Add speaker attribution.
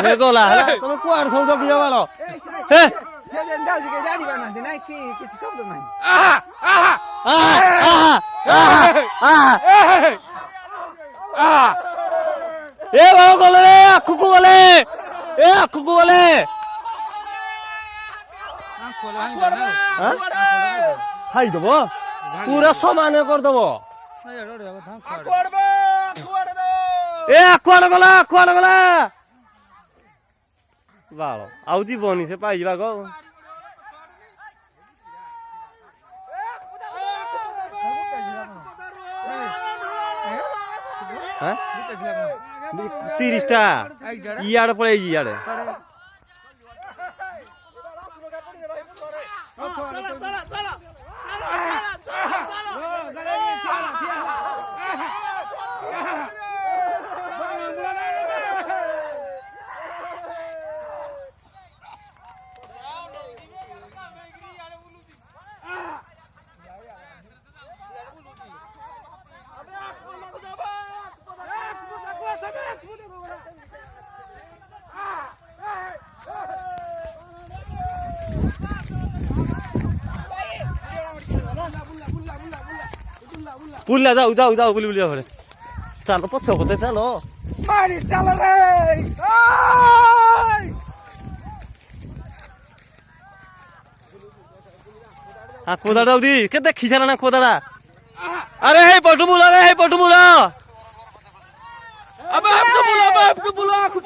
Speaker 1: এই গলা তুমি কুয়ার শব্দ কি বলো এ বাবা গলে রে আকুকু গলে এ আকুকু গলে খাই দেব পুরা সমানে করে দেব এ কুয়াড় গলা ভালো আউ জীবনী সে পাই যাবা গো হ্যাঁ 30টা ইয়াড়ে পড়ে ইয়াড়ে পুল্লা যাও বলি ঘরে চালো পথ কোথায় চালো চালো রে কোদাটা দি কে দেখি ছাড়া না কোদাটা আরে হে পটু বুলা